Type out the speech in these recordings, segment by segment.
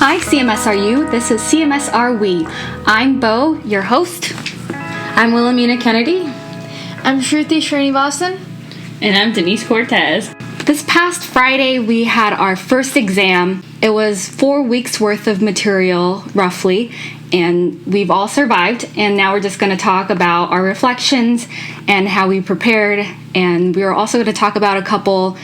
Hi, CMSRU. This is CMSRWe. I'm Bo, your host. I'm Wilhelmina Kennedy. I'm Shruti Srinivasan. And I'm Denise Cortez. This past Friday, we had our first exam. It was 4 weeks worth of material, roughly, and we've all survived. And now we're just going to talk about our reflections and how we prepared. And we are also going to talk about a couple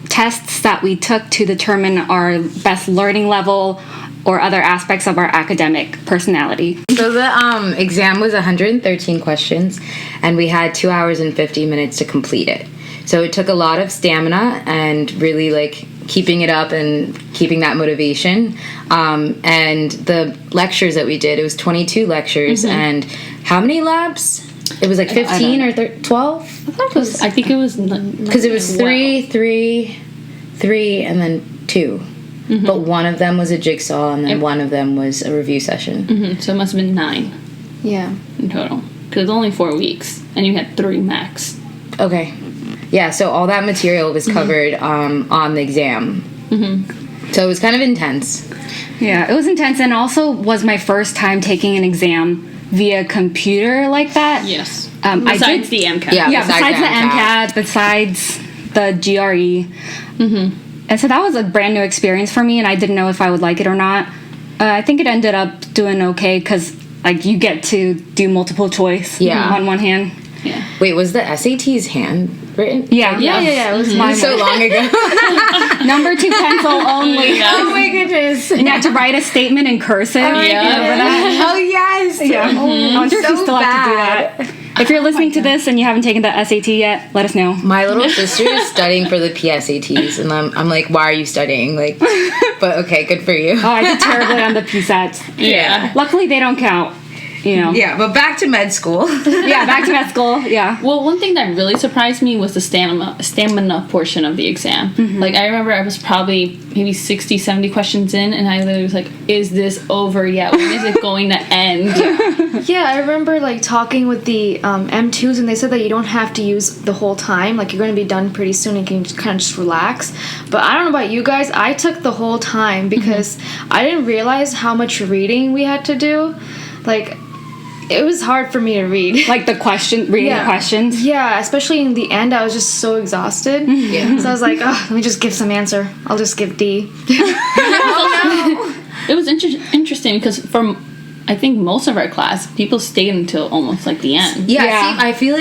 tests that we took to determine our best learning level or other aspects of our academic personality. So the exam was 113 questions, and we had 2 hours and 50 minutes to complete it. So it took a lot of stamina and really keeping it up and keeping that motivation. And the lectures that we did, it was 22 lectures, and how many labs? It was 15 or 12? I think it was... Because it was 3, and then 2. Mm-hmm. But one of them was a jigsaw, and then one of them was a review session. Mm-hmm. So it must have been 9. Yeah. In total. Because it's only 4 weeks, and you had 3 max. Okay. Yeah, so all that material was covered on the exam. Mm-hmm. So it was kind of intense. Yeah, it was intense, and also was my first time taking an exam via computer like that. Yes. Besides the MCAT. Yeah, besides the MCAT, besides the GRE. Mm-hmm. And so that was a brand new experience for me, and I didn't know if I would like it or not. I think it ended up doing okay because you get to do multiple choice on one hand. Yeah. Wait, was the SATs handwritten? Yeah. It was mine so long ago. Number 2 pencil only. Yeah. Oh my goodness. And you had to write a statement in cursive. Oh yes. Yeah. I wonder if you still have to do that. If you're listening to this and you haven't taken the SAT yet, let us know. My little sister is studying for the PSATs, and I'm like, why are you studying? But okay, good for you. Oh, I did terribly on the PSATs. Yeah. Luckily, they don't count. Yeah, but back to med school. Yeah, back to med school. Yeah. Well, one thing that really surprised me was the stamina portion of the exam. Mm-hmm. I remember I was probably maybe 60, 70 questions in, and I literally was like, is this over yet? When is it going to end? Yeah, I remember talking with the M2s, and they said that you don't have to use the whole time. You're going to be done pretty soon, and you can kind of just relax. But I don't know about you guys. I took the whole time because I didn't realize how much reading we had to do. It was hard for me to read. Reading the questions? Yeah, especially in the end, I was just so exhausted. Yeah. So I was like, let me just give some answer. I'll just give D. It was interesting because I think most of our class, people stayed until almost the end. Yeah. See, I feel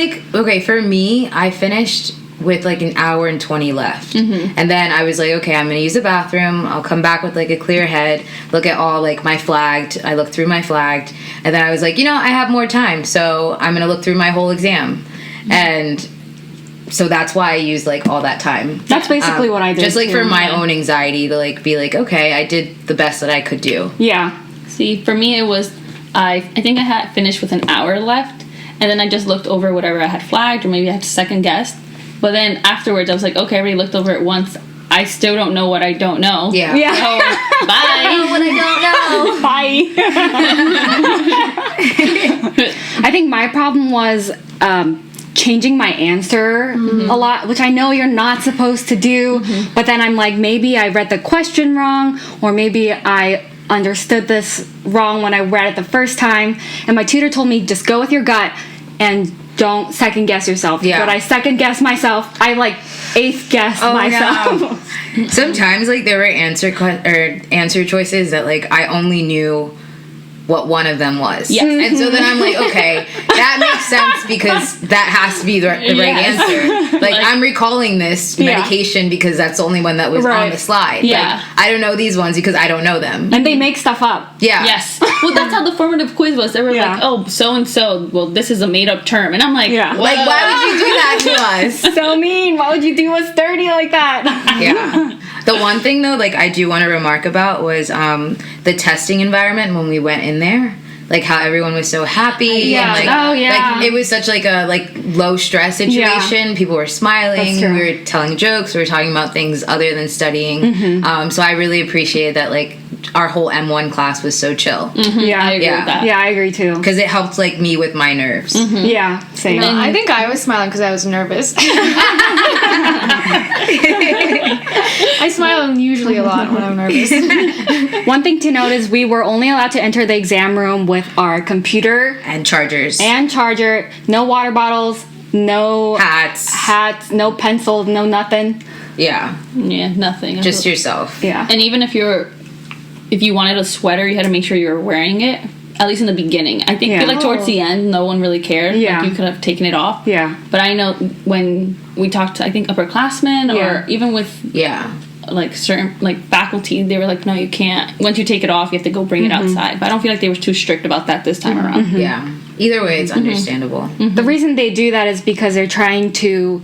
for me, I finished with an hour and 20 left. Mm-hmm. And then I was like, okay, I'm going to use the bathroom. I'll come back with a clear head, look at all my flagged. I looked through my flagged. And then I was like, I have more time. So I'm going to look through my whole exam. Mm-hmm. And so that's why I used all that time. That's basically what I did. Just for my own anxiety to be okay, I did the best that I could do. Yeah. See, for me it was, I think I had finished with an hour left. And then I just looked over whatever I had flagged, or maybe I had to second guess. But then afterwards, I was like, okay, I already looked over it once. I still don't know what I don't know. Yeah. So, bye. I don't know what I don't know. Bye. I think my problem was changing my answer a lot, which I know you're not supposed to do. Mm-hmm. But then I'm like, maybe I read the question wrong, or maybe I understood this wrong when I read it the first time. And my tutor told me, just go with your gut and don't second guess yourself. Yeah. But I second guess myself. I eighth guess myself. No. Sometimes there were answer choices that I only knew what one of them was. Yes. Mm-hmm. And so then I'm like, okay, that makes sense because that has to be the right answer. I'm recalling this medication because that's the only one that was on the slide. Yeah. I don't know these ones because I don't know them. And they make stuff up. Yeah. Yes. Well, that's how the formative quiz was. They were oh, so-and-so, well, this is a made-up term. And I'm like, why would you do that to us? So mean. Why would you do us dirty like that? Yeah. The one thing, though, I do want to remark about was the testing environment when we went in there. How everyone was so happy. And, it was such a low stress situation. Yeah. People were smiling. We were telling jokes. We were talking about things other than studying. Mm-hmm. So I really appreciated that our whole M1 class was so chill. Mm-hmm. Yeah, I agree with that. Yeah, I agree too. Because it helped me with my nerves. Mm-hmm. Yeah, same. I think I was smiling because I was nervous. I smile unusually usually a lot when I'm nervous. One thing to note is we were only allowed to enter the exam room with our computer and chargers and charger. No water bottles. No hats. No pencils. No nothing. Yeah, nothing. Just yourself. Yeah, and even if you wanted a sweater, you had to make sure you were wearing it. At least in the beginning. I think like towards the end, no one really cared. Yeah. Like, you could have taken it off. Yeah. But I know when we talked to, I think, upperclassmen or even with like certain like faculty, they were like, no, you can't. Once you take it off, you have to go bring it outside. But I don't feel like they were too strict about that this time around. Yeah. Either way, it's understandable. The reason they do that is because they're trying to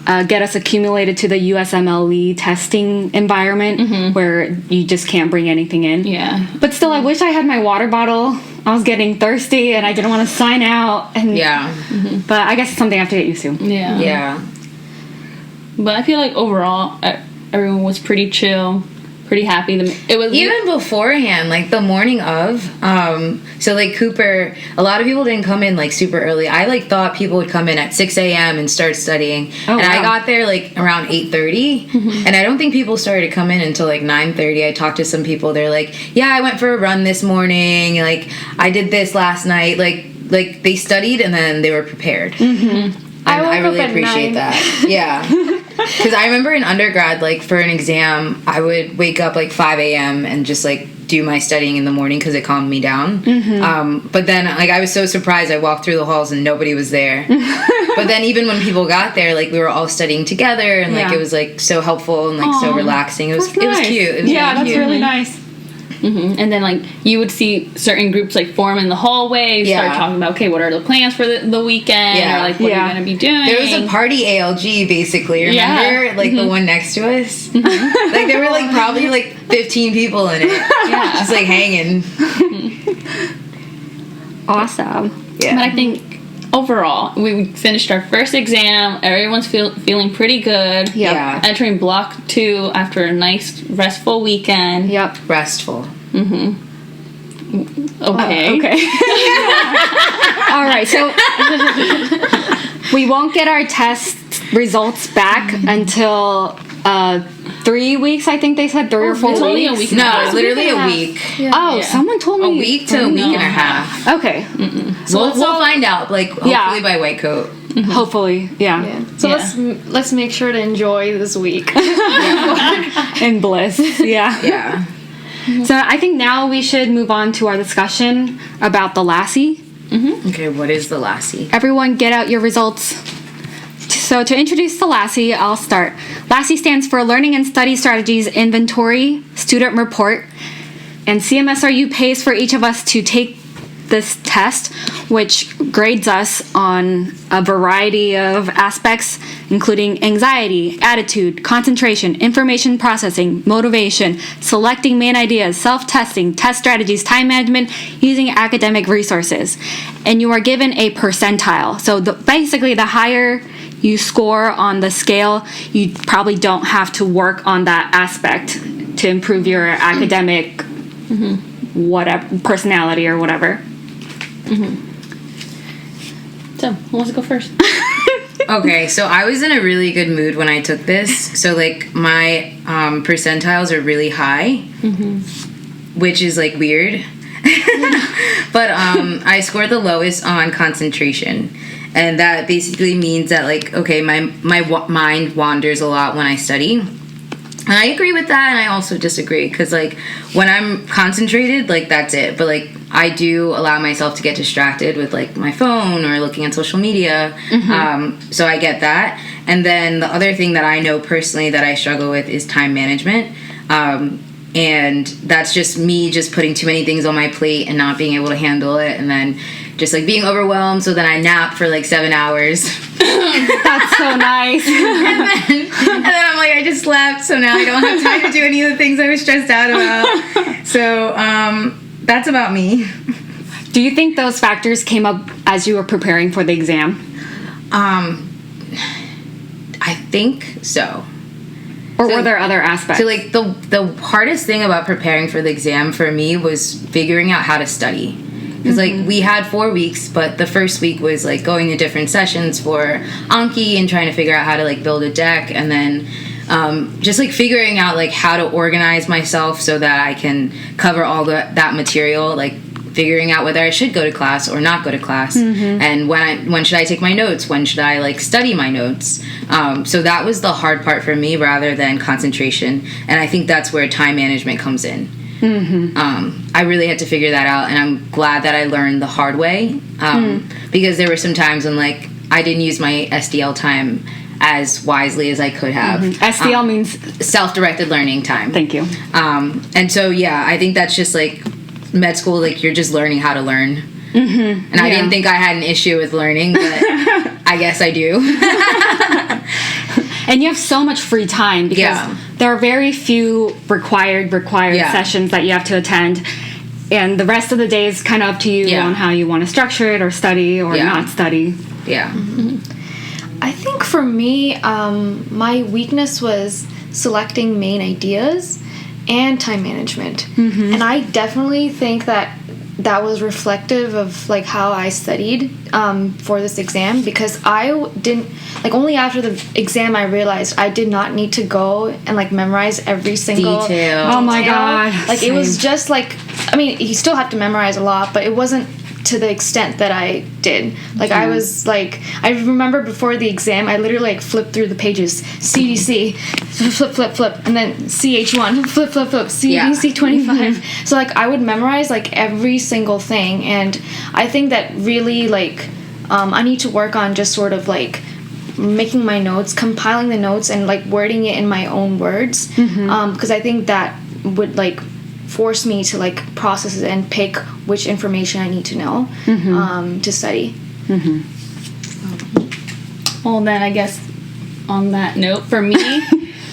get us accumulated to the USMLE testing environment where you just can't bring anything in. Yeah. But still, I wish I had my water bottle. I was getting thirsty and I didn't want to sign out. And but I guess it's something I have to get used to. Yeah. Yeah. But I feel like overall, everyone was pretty chill, pretty happy. It was even beforehand, like the morning of. So like Cooper, a lot of people didn't come in like super early. I like thought people would come in at 6 a.m. and start studying, I got there like around 8:30, and I don't think people started to come in until like 9:30. I talked to some people. They're like, "Yeah, I went for a run this morning. Like I did this last night." Like they studied and then they were prepared. I really appreciate that. Yeah. Because I remember in undergrad, like, for an exam, I would wake up, like, 5 a.m. and just, like, do my studying in the morning because it calmed me down. But then, like, I was so surprised. I walked through the halls and nobody was there. But then even when people got there, like, we were all studying together and, like, it was, like, so helpful and, like, so relaxing. It was cute. It was that's cute. really nice. And then, like, you would see certain groups, like, form in the hallway, start talking about, okay, what are the plans for the weekend, or, like, what are you going to be doing? There was a party ALG, basically, remember? Like, the one next to us? Like, there were, like, probably, like, 15 people in it. Just, like, hanging. Awesome. Yeah. But I think, overall, we finished our first exam. Everyone's feeling pretty good. Yeah. Entering block 2 after a nice, restful weekend. Yep. Restful. Okay. Okay. All right, so we won't get our test results back until 3 weeks, I think they said, 3 or 4 weeks. Only a week. No, it's literally a week. Someone told me. A week to a week and a half. Okay. So we'll find out, like, hopefully by White Coat. Hopefully, yeah. So let's make sure to enjoy this week. In bliss, Yeah. So I think now we should move on to our discussion about the Lassie. Okay, what is the Lassie? Everyone get out your results. So to introduce the Lassie, I'll start. Lassie stands for Learning and Study Strategies Inventory Student Report, and CMSRU pays for each of us to take this test, which grades us on a variety of aspects, including anxiety, attitude, concentration, information processing, motivation, selecting main ideas, self-testing, test strategies, time management, using academic resources. And you are given a percentile. So basically, the higher you score on the scale, you probably don't have to work on that aspect to improve your academic whatever personality or whatever. So, who wants to go first? Okay, so I was in a really good mood when I took this. So, like, my percentiles are really high, which is, like, weird. But I scored the lowest on concentration. And that basically means that, like, okay, my mind wanders a lot when I study. And I agree with that, and I also disagree. Because, like, when I'm concentrated, like, that's it. But, like, I do allow myself to get distracted with, like, my phone or looking at social media. So I get that. And then the other thing that I know personally that I struggle with is time management. And that's just me just putting too many things on my plate and not being able to handle it. And then just, like, being overwhelmed. So then I nap for, like, 7 hours. That's so nice. and then I'm like, I just slept. So now I don't have time to do any of the things I was stressed out about. So, that's about me. Do you think those factors came up as you were preparing for the exam? I think so. Or were there other aspects? So, like, the hardest thing about preparing for the exam for me was figuring out how to study. Because, like, we had 4 weeks, but the first week was, like, going to different sessions for Anki and trying to figure out how to, like, build a deck. And then just like figuring out like how to organize myself so that I can cover all that material, like figuring out whether I should go to class or not go to class, and when should I take my notes, when should I like study my notes. So that was the hard part for me rather than concentration, and I think that's where time management comes in. I really had to figure that out, and I'm glad that I learned the hard way, because there were some times when like I didn't use my SDL time as wisely as I could have. SDL means self-directed learning time. Thank you. And so yeah, I think that's just like med school, like you're just learning how to learn. And I didn't think I had an issue with learning, but I guess I do. And you have so much free time because there are very few required sessions that you have to attend, and the rest of the day is kind of up to you on how you want to structure it or study or not study. I think for me, my weakness was selecting main ideas and time management. And I definitely think that was reflective of like how I studied for this exam, because I didn't, like, only after the exam I realized I did not need to go and like memorize every single detail. Oh my god. Like it was just like, I mean, you still have to memorize a lot, but it wasn't to the extent that I did. Like I was like, I remember before the exam I literally like flipped through the pages, CDC, flip, and then CH1, flip, CDC 25. So like I would memorize like every single thing, and I think that really like I need to work on just sort of like making my notes, compiling the notes, and like wording it in my own words, because I think that would like force me to like process it and pick which information I need to know to study. Well, then I guess on that note, for me,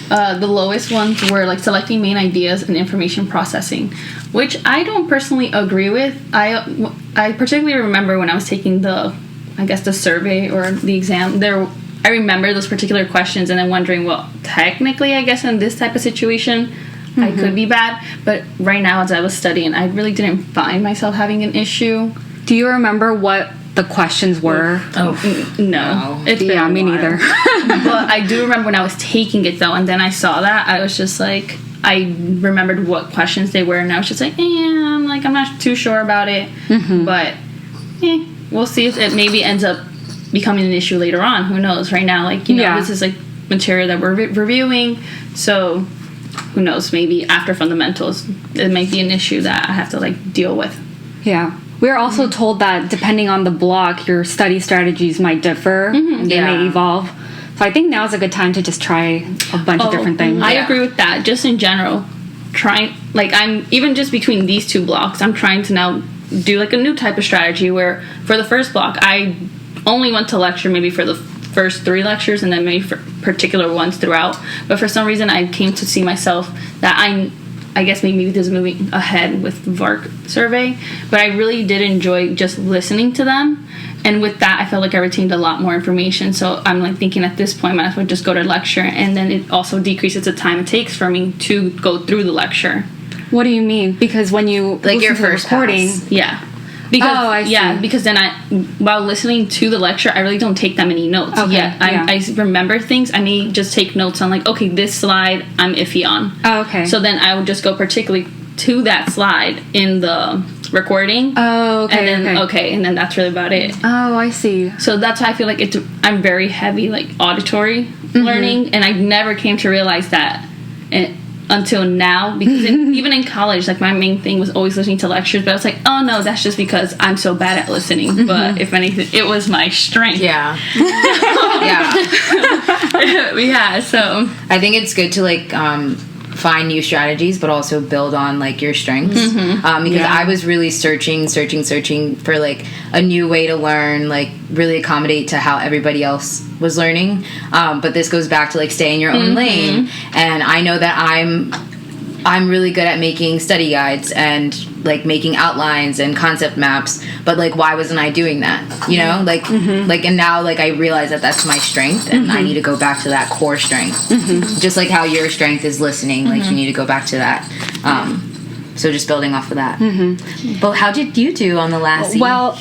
the lowest ones were like selecting main ideas and information processing, which I don't personally agree with. I particularly remember when I was taking the survey or the exam, I remember those particular questions and then wondering, well, technically I guess in this type of situation I could be bad, but right now as I was studying, I really didn't find myself having an issue. Do you remember what the questions were? No. It's been me neither. But I do remember when I was taking it though, and then I saw that, I was just like, I remembered what questions they were, and I was just like, I'm not too sure about it, but we'll see if it maybe ends up becoming an issue later on. Who knows? Right now, like, this is like material that we're reviewing, so who knows, maybe after fundamentals it might be an issue that I have to like deal with. We're also told that depending on the block, your study strategies might differ and they may evolve. So I think now is a good time to just try a bunch of different things. I agree with that. Just in general, I'm even just between these two blocks, I'm trying to now do like a new type of strategy where for the first block I only went to lecture maybe for the first 3 lectures and then maybe for particular ones throughout, but for some reason I came to see myself that I guess maybe this is moving ahead with VARC survey, but I really did enjoy just listening to them, and with that I felt like I retained a lot more information. So I'm like thinking at this point I might as well just go to lecture, and then it also decreases the time it takes for me to go through the lecture. What do you mean? Because when you like your first recording, because I see. Because then while listening to the lecture I really don't take that many notes. I remember things. I may just take notes on like, okay, this slide I'm iffy on. So then I would just go particularly to that slide in the recording. And then that's really about it. I see. So that's why I feel like I'm very heavy like auditory learning, and I never came to realize that until now, because even in college, like my main thing was always listening to lectures, but I was like, oh no, that's just because I'm so bad at listening. But if anything, it was my strength. So I think it's good to like find new strategies but also build on like your strengths, because I was really searching for like a new way to learn, like really accommodate to how everybody else was learning, but this goes back to like stay in your own lane. And I know that I'm really good at making study guides and like making outlines and concept maps, but like why wasn't I doing that, like and now like I realize that that's my strength, and I need to go back to that core strength, just like how your strength is listening, like you need to go back to that. So just building off of that. But how did you do on the last scene? Well,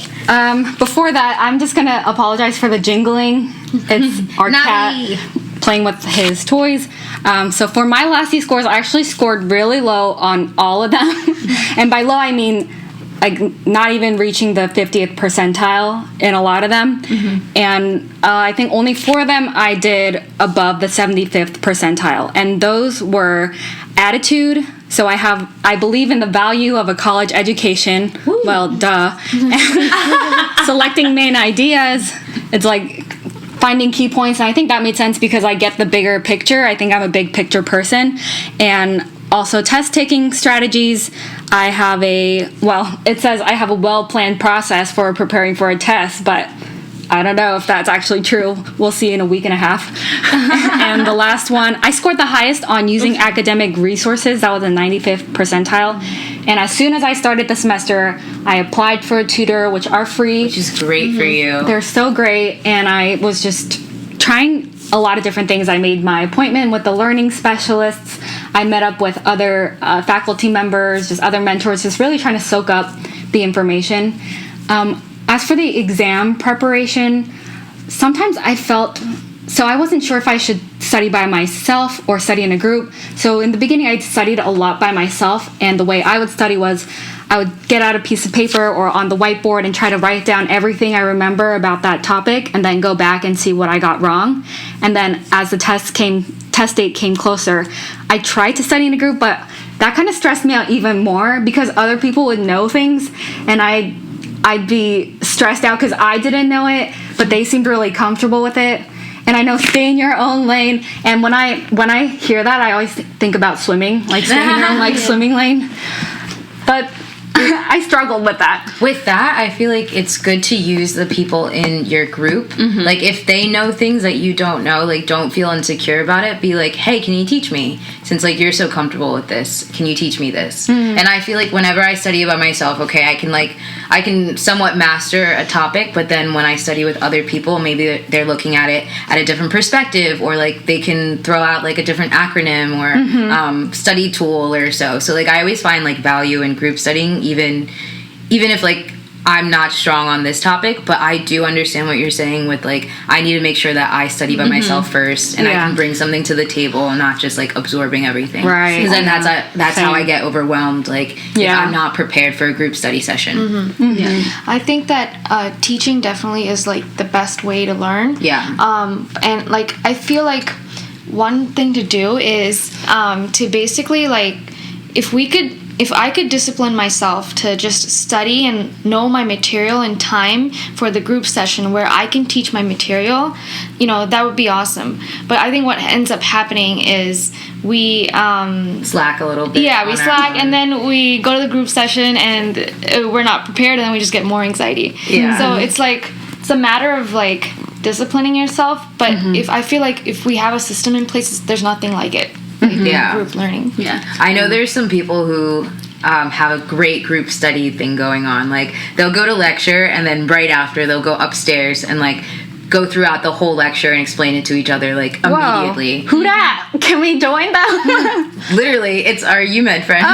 before that, I'm just gonna apologize for the jingling. It's our cat playing with his toys. So for my last C scores, I actually scored really low on all of them. And by low, I mean like not even reaching the 50th percentile in a lot of them. And I think only 4 of them I did above the 75th percentile. And those were attitude. So I believe in the value of a college education. Woo. Well, duh. Selecting main ideas. It's like finding key points. And I think that made sense because I get the bigger picture. I think I'm a big picture person. And also test taking strategies. It says I have a well-planned process for preparing for a test, but I don't know if that's actually true. We'll see in a week and a half. And the last one, I scored the highest on using academic resources. That was a 95th percentile. And as soon as I started the semester, I applied for a tutor, which are free. Which is great for you. They're so great. And I was just trying a lot of different things. I made my appointment with the learning specialists. I met up with other faculty members, just other mentors, just really trying to soak up the information. As for the exam preparation, sometimes I wasn't sure if I should study by myself or study in a group. So in the beginning, I studied a lot by myself, and the way I would study was I would get out a piece of paper or on the whiteboard and try to write down everything I remember about that topic and then go back and see what I got wrong. And then as the test date came closer, I tried to study in a group, but that kind of stressed me out even more because other people would know things and I'd be stressed out because I didn't know it, but they seemed really comfortable with it. And I know stay in your own lane. And when I hear that, I always think about swimming, like stay in your own swimming lane. But I struggled with that. With that, I feel like it's good to use the people in your group. Like, if they know things that you don't know, like, don't feel insecure about it. Be like, hey, can you teach me? Since, like, you're so comfortable with this, can you teach me this? And I feel like whenever I study by myself, okay, I can somewhat master a topic, but then when I study with other people, maybe they're looking at it at a different perspective, or, like, they can throw out, like, a different acronym or study tool or so. So, like, I always find, like, value in group studying, even if, like, I'm not strong on this topic, but I do understand what you're saying with, like, I need to make sure that I study by myself first, and I can bring something to the table and not just, like, absorbing everything. Right. Because then that's how I get overwhelmed, like, if I'm not prepared for a group study session. I think that teaching definitely is, like, the best way to learn. And, like, I feel like one thing to do is to basically, like, if I could discipline myself to just study and know my material in time for the group session where I can teach my material, that would be awesome. But I think what ends up happening is we slack a little bit. Yeah, we slack, and then we go to the group session and we're not prepared, and then we just get more anxiety. So it's like, it's a matter of, like, disciplining yourself. But I feel like if we have a system in place, there's nothing like it. Group learning. I know there's some people who have a great group study thing going on. Like, they'll go to lecture, and then right after they'll go upstairs and, like, go throughout the whole lecture and explain it to each other, like, immediately. Who dat? Can we join them? Literally, it's our UMed friends.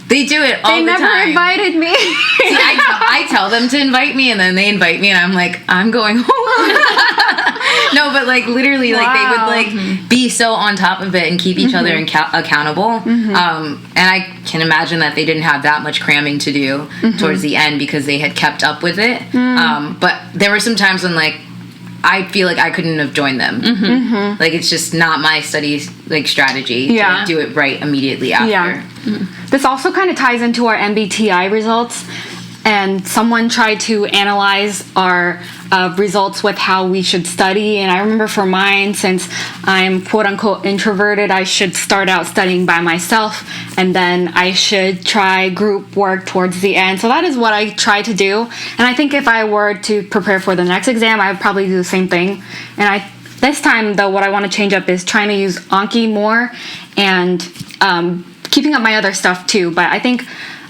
They do it all the time. They never invited me. See, I tell them to invite me, and then they invite me, and I'm like, I'm going home. No, but, like, literally, like, they would, like, be so on top of it and keep each other accountable. And I can imagine that they didn't have that much cramming to do towards the end because they had kept up with it. But there were some times when, like, I feel like I couldn't have joined them. Like, it's just not my study, like, strategy to do it right immediately after. This also kind of ties into our MBTI results. And someone tried to analyze our results with how we should study. And I remember for mine, since I'm quote-unquote introverted, I should start out studying by myself, and then I should try group work towards the end. So that is what I try to do. And I think if I were to prepare for the next exam, I would probably do the same thing. And this time, though, what I want to change up is trying to use Anki more and keeping up my other stuff, too. But I think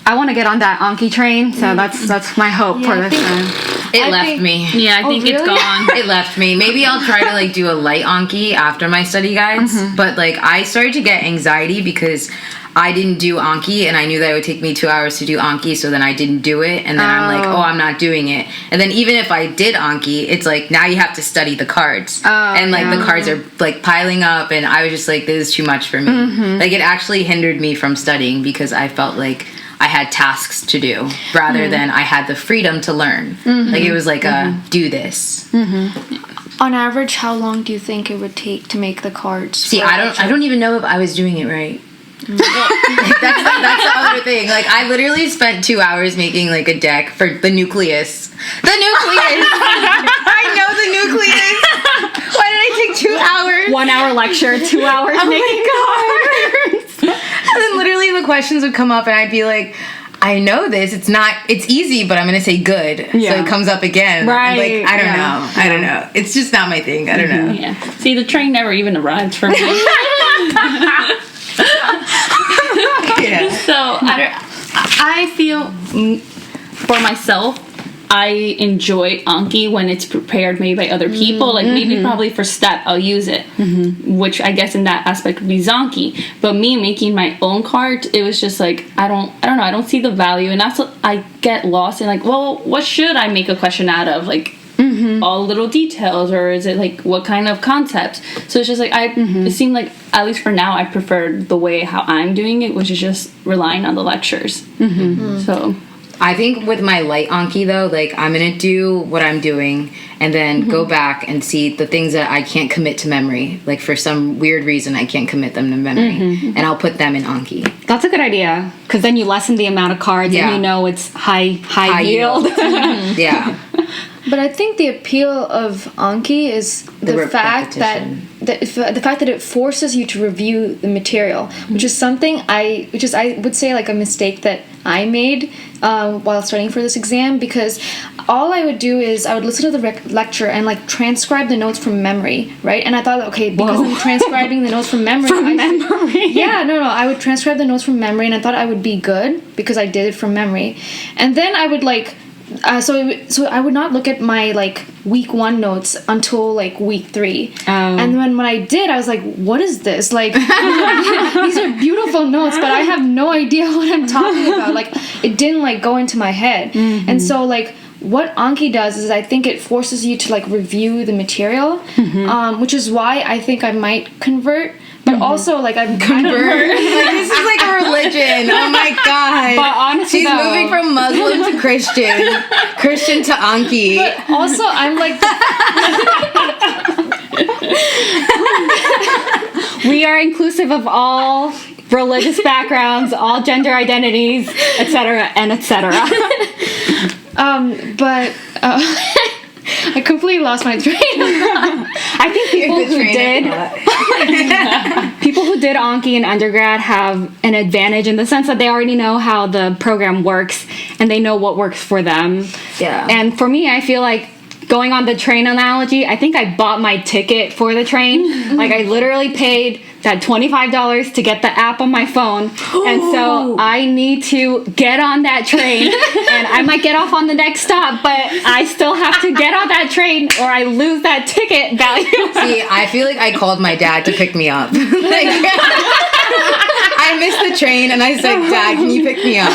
I want to get on that Anki train, so that's my hope for this time. It left me. Yeah, I think really? it's gone. It left me. Maybe I'll try to, like, do a light Anki after my study guides. But, like, I started to get anxiety because I didn't do Anki, and I knew that it would take me 2 hours to do Anki, so then I didn't do it, and then I'm like, oh, I'm not doing it. And then even if I did Anki, it's like, now you have to study the cards. And like the cards are like piling up, and I was just like, this is too much for me. Like it actually hindered me from studying because I felt like I had tasks to do rather than I had the freedom to learn. Like it was like a do this. On average, how long do you think it would take to make the cards? See, I don't even know if I was doing it right. That's the other thing. Like I literally spent 2 hours making like a deck for the nucleus. The nucleus. I know the nucleus. Why did I take 2 hours? 1 hour lecture, 2 hours making cards. And then literally the questions would come up, and I'd be like, I know this. It's easy, but I'm going to say good. Yeah. So it comes up again. Right. Like, I don't know. It's just not my thing. I don't know. Yeah. See, the train never even arrived for me. Yeah. So I feel for myself, I enjoy Anki when it's prepared maybe by other people. Like maybe probably for step I'll use it, which I guess in that aspect would be Zonky. But me making my own card, it was just like I don't know. I don't see the value, and that's what I get lost in. Like, well, what should I make a question out of? Like all little details, or is it like what kind of concepts? So it's just like it seemed like at least for now I preferred the way how I'm doing it, which is just relying on the lectures. So. I think with my light Anki, though, like, I'm going to do what I'm doing and then go back and see the things that I can't commit to memory. Like, for some weird reason, I can't commit them to memory. And I'll put them in Anki. That's a good idea, because then you lessen the amount of cards and you know it's high yield. Yeah. But I think the appeal of Anki is the fact that it forces you to review the material, which is something I would say like a mistake that I made while studying for this exam, because all I would do is I would listen to the lecture and like transcribe the notes from memory, right? And I thought, okay, because I'm transcribing the notes from memory, I would transcribe the notes from memory, and I thought I would be good because I did it from memory, and then I would like. So I would not look at my like week 1 notes until like week 3, and when I did, I was like, "What is this? Like, these are beautiful notes, but I have no idea what I'm talking about. Like, it didn't like go into my head." And so like what Anki does is I think it forces you to like review the material, which is why I think I might convert. But also, like, I'm convert. Like, this is like a religion. Oh my god. But honestly, she's moving from Muslim to Christian to Anki. But also, I'm like. We are inclusive of all religious backgrounds, all gender identities, etc., and etc. I completely lost my train of thought. I think people who did Anki in undergrad have an advantage in the sense that they already know how the program works and they know what works for them. Yeah. And for me, I feel like going on the train analogy, I think I bought my ticket for the train. Like I literally paid that $25 to get the app on my phone. And so I need to get on that train, and I might get off on the next stop, but I still have to get on that train or I lose that ticket value. See, I feel like I called my dad to pick me up. Like, I missed the train and I said, "Dad, can you pick me up?"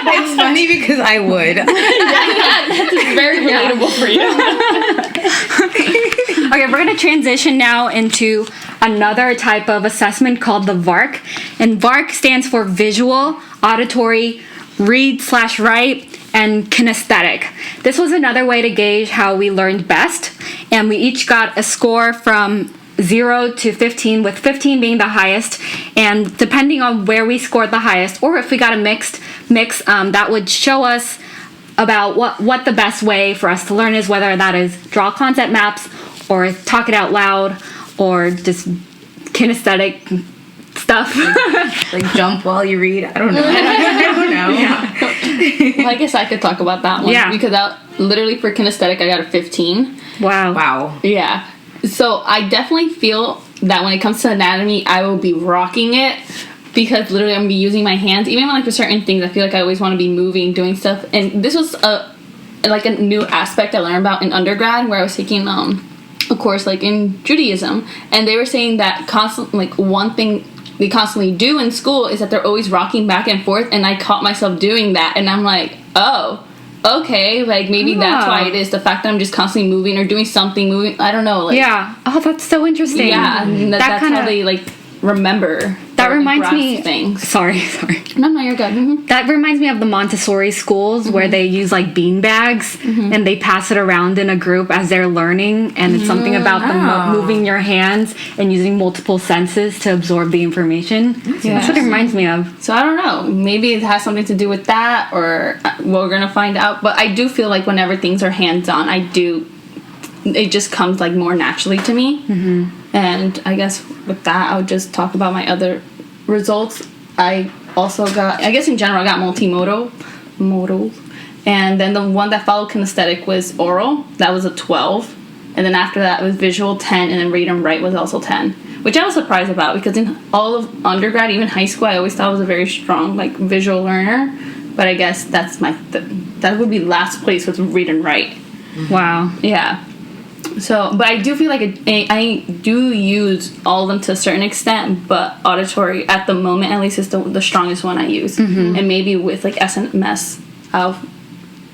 It's funny because I would. That's very relatable for you. Okay, we're going to transition now into another type of assessment called the VARC. And VARC stands for Visual, Auditory, Read/Write, and Kinesthetic. This was another way to gauge how we learned best. And we each got a score from 0 to 15, with 15 being the highest. And depending on where we scored the highest, or if we got a mix, that would show us about what the best way for us to learn is, whether that is draw concept maps or talk it out loud or just kinesthetic stuff. Like jump while you read. I don't know. Yeah. Well, I guess I could talk about that one. Yeah. Because literally for kinesthetic, I got a 15. Wow. Yeah. So I definitely feel that when it comes to anatomy, I will be rocking it. Because literally I'm going to be using my hands. Even when, like, for certain things, I feel like I always want to be moving, doing stuff. And this was a new aspect I learned about in undergrad, where I was taking a course like in Judaism, and they were saying that one thing they constantly do in school is that they're always rocking back and forth, and I caught myself doing that, and I'm like, oh, okay, like maybe that's why it is, the fact that I'm just constantly moving or doing something, I don't know, like, yeah. Oh, that's so interesting. Yeah, that's kinda, how they like remember. That reminds me. Things. Sorry. No, you're good. Mm-hmm. That reminds me of the Montessori schools where they use like bean bags and they pass it around in a group as they're learning, and it's something about the moving your hands and using multiple senses to absorb the information. That's what it reminds me of. So I don't know. Maybe it has something to do with that, or we're gonna find out. But I do feel like whenever things are hands-on, it just comes like more naturally to me. And I guess with that, I would just talk about my other results. I also got, I guess in general, I got multimodal, and then the one that followed kinesthetic was oral. That was a 12, and then after that it was visual 10, and then read and write was also 10, which I was surprised about because in all of undergrad, even high school, I always thought I was a very strong like visual learner. But I guess that's that would be last place with read and write. Wow. Yeah. So, but I do feel like I do use all of them to a certain extent, but auditory, at the moment at least, is the strongest one I use. And maybe with like SMS, I'll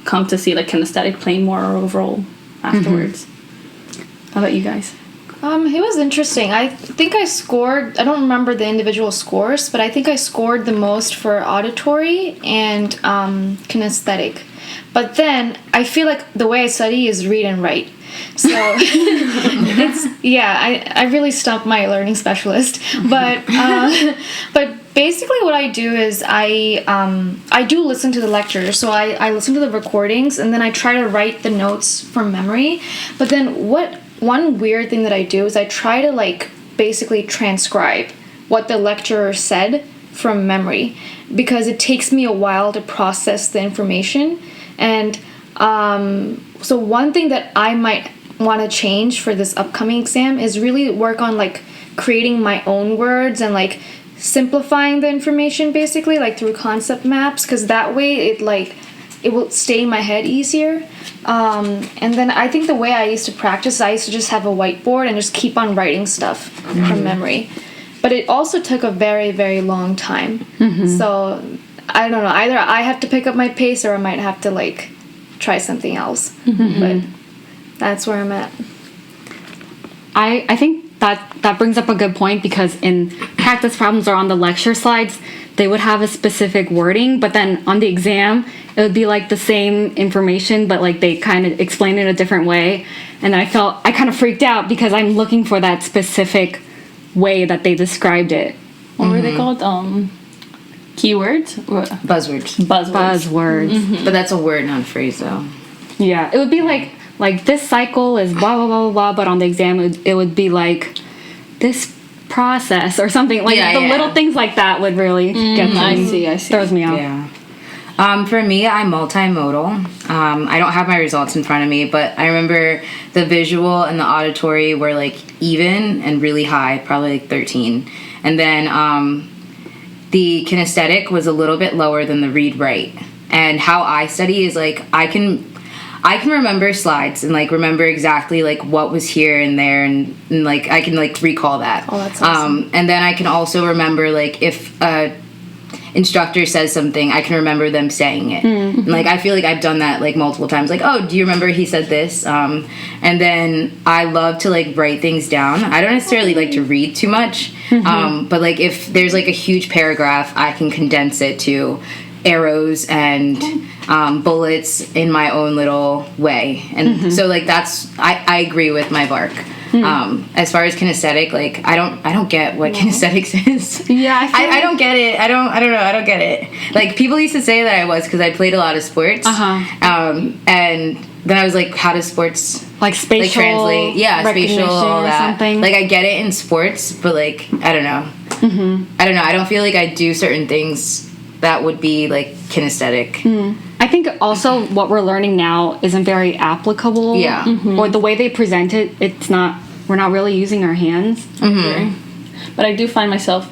come to see like kinesthetic playing more of a role afterwards. How about you guys? It was interesting. I think I scored, I don't remember the individual scores, but I think I scored the most for auditory and kinesthetic. But then I feel like the way I study is read and write. So I really stumped my learning specialist. But basically what I do is I do listen to the lectures. So I listen to the recordings and then I try to write the notes from memory. But then one weird thing that I do is I try to like basically transcribe what the lecturer said from memory, because it takes me a while to process the information. And so one thing that I might want to change for this upcoming exam is really work on like creating my own words and like simplifying the information basically, like through concept maps, because that way it will stay in my head easier. And then I think the way I used to practice, I used to just have a whiteboard and just keep on writing stuff from memory. But it also took a very, very long time. So I don't know, either I have to pick up my pace or I might have to like try something else. But that's where I'm at. I think that brings up a good point, because in practice problems or on the lecture slides, they would have a specific wording, but then on the exam, it would be like the same information, but like they kind of explain it a different way. And I kind of freaked out because I'm looking for that specific way that they described it. What were they called? Keywords? Buzzwords. But that's a word, not a phrase, though. Yeah, it would be like this cycle is blah blah blah blah blah, but on the exam it would be like this process or something like little things like that would really get to me. I see. Throws me off. Yeah. For me, I'm multimodal. I don't have my results in front of me, but I remember the visual and the auditory were like even and really high, probably like 13, and then the kinesthetic was a little bit lower than the read-write. And how I study is like I can remember slides and like remember exactly like what was here and there, and like I can like recall that. Oh, that's awesome. And then I can also remember like if a instructor says something, I can remember them saying it. And like I feel like I've done that like multiple times. Like, oh, do you remember he said this? And then I love to like write things down. I don't necessarily like to read too much, but like if there's like a huge paragraph, I can condense it to arrows and bullets in my own little way. And so like I agree with my Vark. As far as kinesthetic, like I don't get what kinesthetics is. I don't get it. I don't know. I don't get it. Like people used to say that I was, because I played a lot of sports. And then I was like, how does sports like spatial like translate? Yeah, spatial, all that. Something. Like I get it in sports, but like I don't know. I don't know. I don't feel like I do certain things that would be like kinesthetic. I think also what we're learning now isn't very applicable. Yeah. Or the way they present it, we're not really using our hands. But I do find myself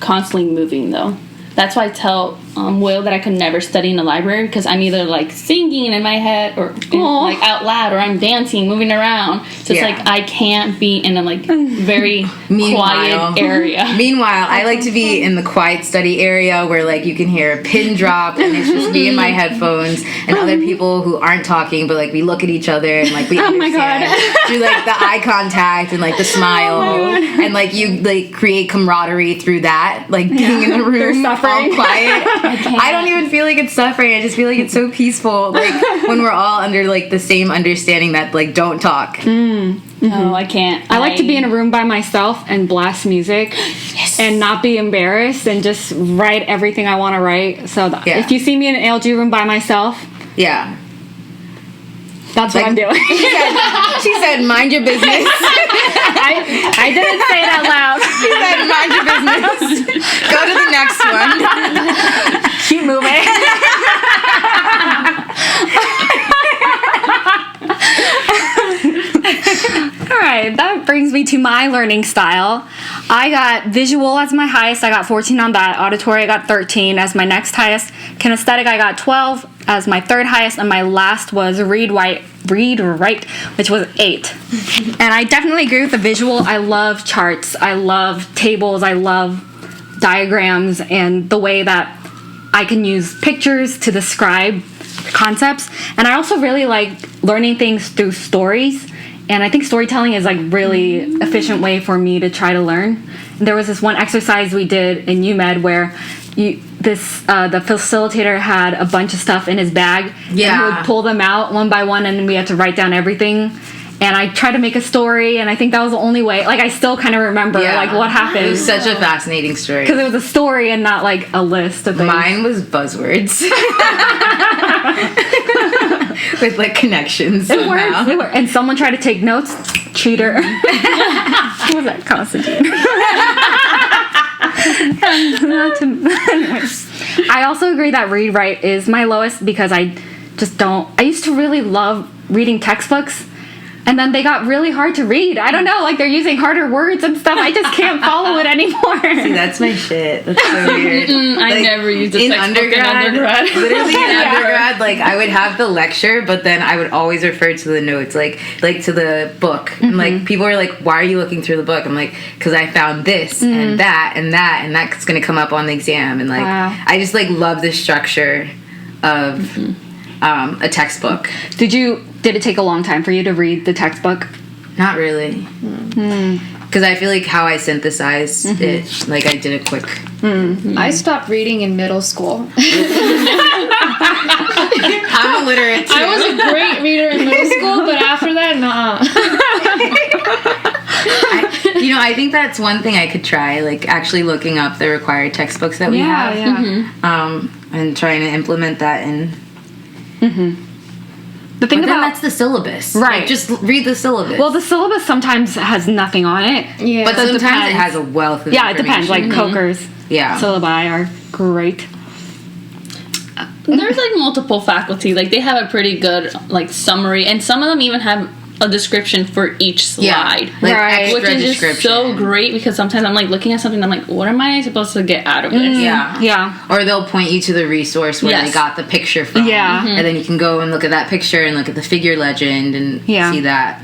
constantly moving though. that's why I tell Will that I could never study in the library because I'm either like singing in my head or like out loud, or I'm dancing, moving around. So it's like I can't be in a like very quiet area. Meanwhile, I like to be in the quiet study area where like you can hear a pin drop and it's just me and my headphones and other people who aren't talking, but like we look at each other and like we understand through like the eye contact and like the smile and like you like create camaraderie through that, like being in the room all quiet. I don't even feel like it's suffering. I just feel like it's so peaceful, like when we're all under like the same understanding that like don't talk. No, I can't. I like to be in a room by myself and blast music and not be embarrassed and just write everything I want to write. So if you see me in an ALG room by myself, that's what I'm doing. She said, mind your business. I didn't say it out loud. She said, mind your business. Go to the next one. Keep moving. All right, that brings me to my learning style. I got visual as my highest. I got 14 on that. Auditory, I got 13 as my next highest. Kinesthetic, I got 12 as my third highest. And my last was read, write, which was 8. And I definitely agree with the visual. I love charts. I love tables. I love diagrams and the way that I can use pictures to describe concepts. And I also really like learning things through stories. And I think storytelling is like really efficient way for me to try to learn. And there was this one exercise we did in UMed where the facilitator had a bunch of stuff in his bag. And he would pull them out one by one, and then we had to write down everything. And I tried to make a story, and I think that was the only way. Like, I still kind of remember like what happened. It was such a fascinating story because it was a story and not like a list of things. Mine was buzzwords. With like connections. It worked. And someone tried to take notes. Cheater. What was that? Constantine. I also agree that read write is my lowest because I just don't. I used to really love reading textbooks. And then they got really hard to read. I don't know, like they're using harder words and stuff. I just can't follow it anymore. See, that's my shit. That's so weird. I never used a textbook in undergrad. Literally in undergrad, like I would have the lecture, but then I would always refer to the notes, like to the book. And like people are like, "Why are you looking through the book?" I'm like, "Because I found this and that and that, and that's gonna come up on the exam." And like, I just like love the structure of a textbook. Did it take a long time for you to read the textbook? Not really. Because I feel like how I synthesized it, like I did it quick. I stopped reading in middle school. I'm illiterate too. I was a great reader in middle school, but after that, I think that's one thing I could try, like actually looking up the required textbooks that we have. And trying to implement that in... The thing about that's the syllabus, right? Like, just read the syllabus. Well, the syllabus sometimes has nothing on it. Yeah, but sometimes it has a wealth of information. It depends. Like Coker's syllabi are great. There's like multiple faculty. Like they have a pretty good like summary, and some of them even have a description for each slide, extra which is just so great because sometimes I'm like looking at something and I'm like, what am I supposed to get out of this? Or they'll point you to the resource where they got the picture from, and then you can go and look at that picture and look at the figure legend and see that.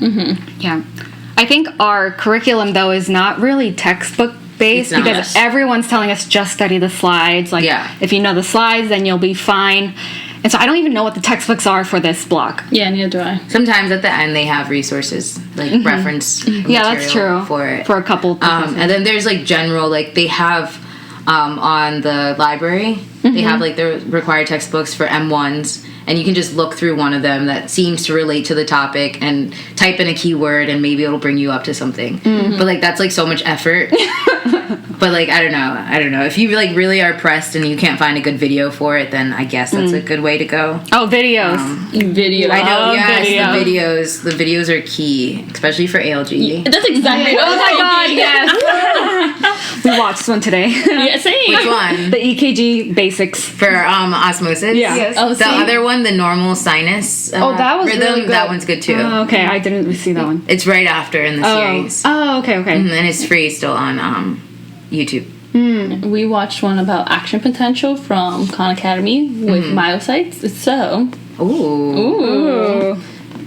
I think our curriculum though is not really textbook based because everyone's telling us just study the slides. Like if you know the slides, then you'll be fine. And so I don't even know what the textbooks are for this block. Yeah, neither do I. Sometimes at the end they have resources, like reference material that's true. For it. For a couple of and then there's like general, like they have on the library, they have like the required textbooks for M1s. And you can just look through one of them that seems to relate to the topic and type in a keyword and maybe it'll bring you up to something. But like that's like so much effort. But like I don't know. If you like really are pressed and you can't find a good video for it, then I guess that's a good way to go. Oh, videos. Videos. I know, yes, the videos are key, especially for ALG. That's exactly what Oh my god, yes. We watched one today. Yeah, same. Which one? The EKG basics. For osmosis? Yeah. Yes. Oh, the other one, the normal sinus that was rhythm, really good. that one's good too. Oh, okay, I didn't see that one. It's right after in the series. Oh, okay. And it's free still on YouTube. We watched one about action potential from Khan Academy with myocytes. So, ooh.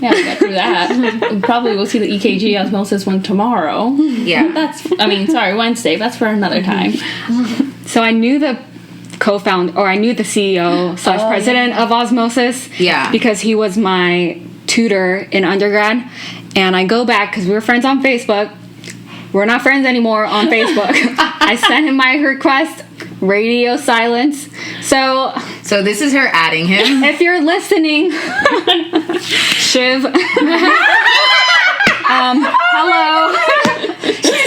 Yeah, we got through that. Probably we'll see the EKG osmosis one tomorrow. Yeah. Wednesday. That's for another time. So I knew the I knew the CEO / president of Osmosis. Yeah. Because he was my tutor in undergrad. And I go back, because we were friends on Facebook. We're not friends anymore on Facebook. I sent him my request, radio silence. So this is her adding him. If you're listening, Shiv. Hello.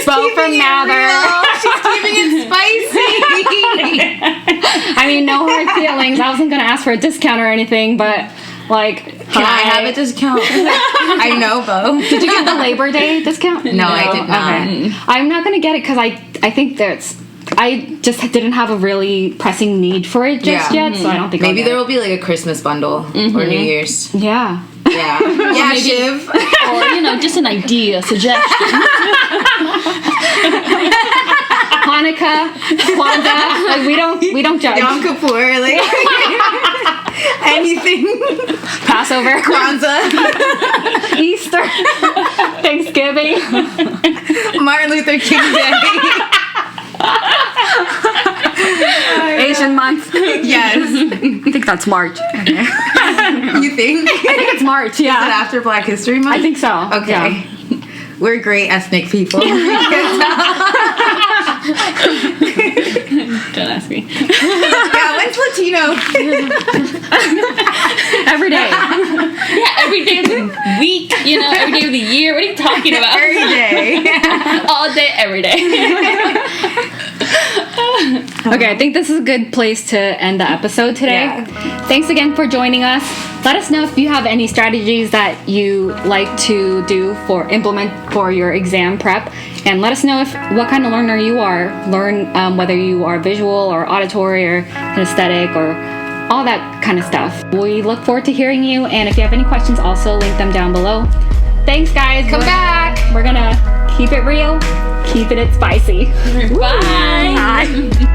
Spell from Mather. She's keeping it spicy. I mean, no hard feelings. I wasn't going to ask for a discount or anything, but like, can I have a discount? I know, Bo. Did you get the Labor Day discount? No, I did not. Okay. I'm not going to get it because I think I just didn't have a really pressing need for it just yet, so I don't think maybe there will be like a Christmas bundle or New Year's. Yeah. Yeah. Yeah, Shiv. Or, just an idea, suggestion. Hanukkah, Kwanzaa, like we don't judge. Yom Kippur, like anything. Passover, Kwanzaa, Easter, Thanksgiving, Martin Luther King Day. Asian month. Yes. I think that's March. Okay. You think? I think it's March, yeah. Is it after Black History Month? I think so. Okay. Yeah. We're great ethnic people. Don't ask me. Yeah, when's Latino? Every day. Yeah, every day of the week, every day of the year. What are you talking about? Every day. All day, every day. Okay, I think this is a good place to end the episode today. Yeah. Thanks again for joining us. Let us know if you have any strategies that you like to implement for your exam prep, and let us know what kind of learner you are. Learn whether you are visual or auditory or kinesthetic or all that kind of stuff. We look forward to hearing you, and if you have any questions, also link them down below. Thanks, guys. Come back. We're gonna keep it real, keeping it spicy. Bye. Bye.